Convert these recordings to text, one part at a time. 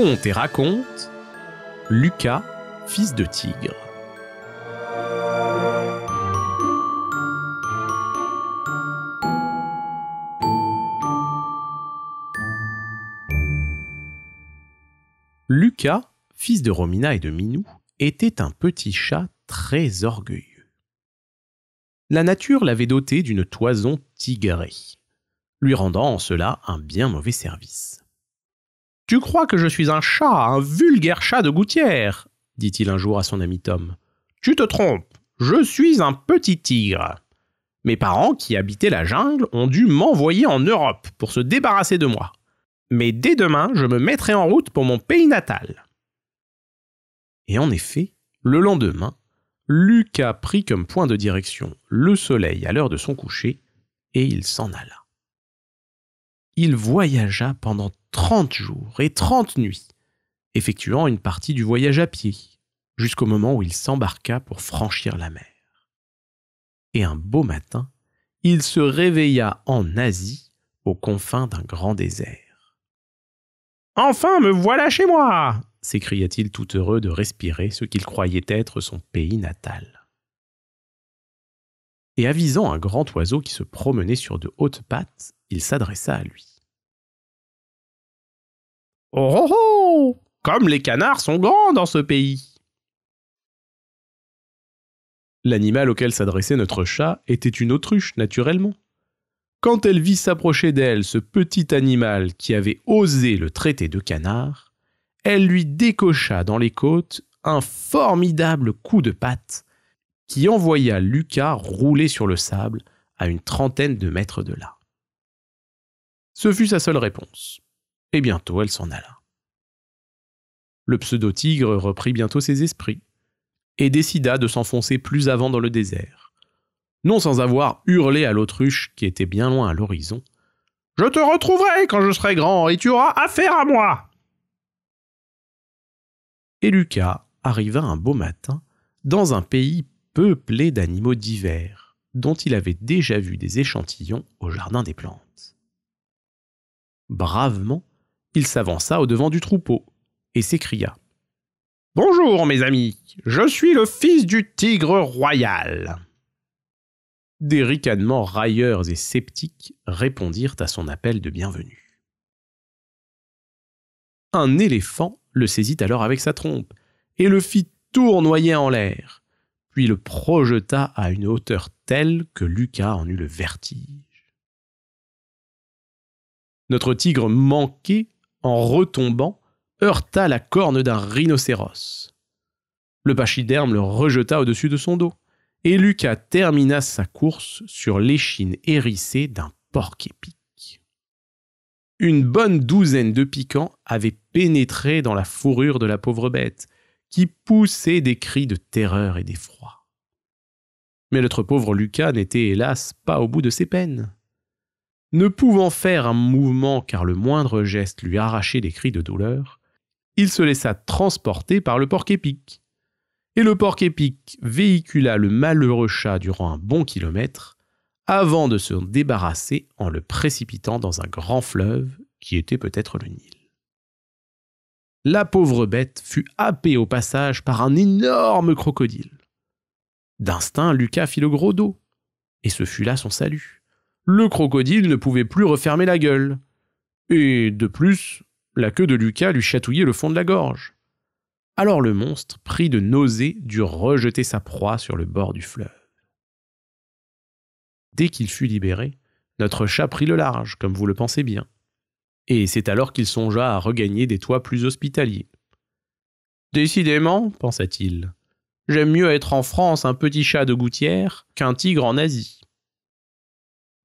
Conte et raconte Lucas, fils de tigre. Lucas, fils de Romina et de Minou, était un petit chat très orgueilleux. La nature l'avait doté d'une toison tigrée, lui rendant en cela un bien mauvais service. « Tu crois que je suis un chat, un vulgaire chat de gouttière ?» dit-il un jour à son ami Tom. « Tu te trompes, je suis un petit tigre. Mes parents, qui habitaient la jungle, ont dû m'envoyer en Europe pour se débarrasser de moi. Mais dès demain, je me mettrai en route pour mon pays natal. » Et en effet, le lendemain, Lucas prit comme point de direction le soleil à l'heure de son coucher, et il s'en alla. Il voyagea pendant 30 jours et 30 nuits, effectuant une partie du voyage à pied, jusqu'au moment où il s'embarqua pour franchir la mer. Et un beau matin, il se réveilla en Asie, aux confins d'un grand désert. « Enfin, me voilà chez moi !» s'écria-t-il tout heureux de respirer ce qu'il croyait être son pays natal. Et avisant un grand oiseau qui se promenait sur de hautes pattes, il s'adressa à lui. « Oh oh oh ! Comme les canards sont grands dans ce pays !» L'animal auquel s'adressait notre chat était une autruche, naturellement. Quand elle vit s'approcher d'elle ce petit animal qui avait osé le traiter de canard, elle lui décocha dans les côtes un formidable coup de patte qui envoya Lucas rouler sur le sable à une trentaine de mètres de là. Ce fut sa seule réponse, et bientôt elle s'en alla. Le pseudo-tigre reprit bientôt ses esprits et décida de s'enfoncer plus avant dans le désert, non sans avoir hurlé à l'autruche qui était bien loin à l'horizon « Je te retrouverai quand je serai grand et tu auras affaire à moi !» Et Lucas arriva un beau matin dans un pays peuplé d'animaux divers, dont il avait déjà vu des échantillons au jardin des plantes. Bravement, il s'avança au-devant du troupeau et s'écria « Bonjour mes amis, je suis le fils du tigre royal !» Des ricanements railleurs et sceptiques répondirent à son appel de bienvenue. Un éléphant le saisit alors avec sa trompe et le fit tournoyer en l'air, puis le projeta à une hauteur telle que Lucas en eut le vertige. Notre tigre manqué, en retombant, heurta la corne d'un rhinocéros. Le pachyderme le rejeta au-dessus de son dos, et Lucas termina sa course sur l'échine hérissée d'un porc-épic. Une bonne douzaine de piquants avaient pénétré dans la fourrure de la pauvre bête, qui poussait des cris de terreur et d'effroi. Mais notre pauvre Lucas n'était hélas pas au bout de ses peines. Ne pouvant faire un mouvement car le moindre geste lui arrachait des cris de douleur, il se laissa transporter par le porc-épic. Et le porc-épic véhicula le malheureux chat durant un bon kilomètre, avant de se débarrasser en le précipitant dans un grand fleuve qui était peut-être le Nil. La pauvre bête fut happée au passage par un énorme crocodile. D'instinct, Lucas fit le gros dos, et ce fut là son salut. Le crocodile ne pouvait plus refermer la gueule, et de plus, la queue de Lucas lui chatouillait le fond de la gorge. Alors le monstre, pris de nausée, dut rejeter sa proie sur le bord du fleuve. Dès qu'il fut libéré, notre chat prit le large, comme vous le pensez bien. Et c'est alors qu'il songea à regagner des toits plus hospitaliers. « Décidément, pensa-t-il, j'aime mieux être en France un petit chat de gouttière qu'un tigre en Asie. »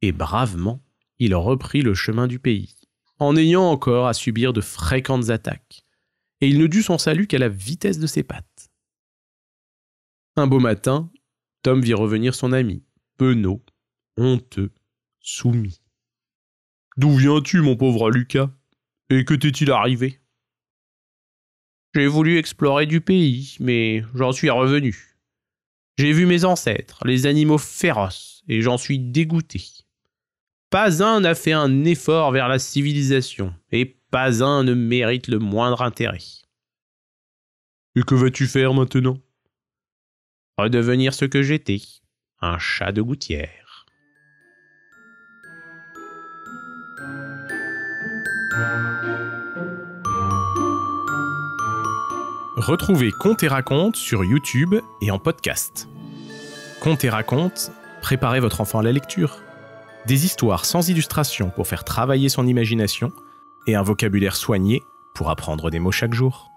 Et bravement, il reprit le chemin du pays, en ayant encore à subir de fréquentes attaques, et il ne dut son salut qu'à la vitesse de ses pattes. Un beau matin, Tom vit revenir son ami, penaud, honteux, soumis. « D'où viens-tu, mon pauvre Lucas? Et que t'est-il arrivé ?»« J'ai voulu explorer du pays, mais j'en suis revenu. J'ai vu mes ancêtres, les animaux féroces, et j'en suis dégoûté. Pas un n'a fait un effort vers la civilisation, et pas un ne mérite le moindre intérêt. Et que vas-tu faire maintenant ? Redevenir ce que j'étais, un chat de gouttière. Retrouvez Contes et Racontes sur YouTube et en podcast. Contes et Racontes, préparez votre enfant à la lecture. Des histoires sans illustration pour faire travailler son imagination et un vocabulaire soigné pour apprendre des mots chaque jour.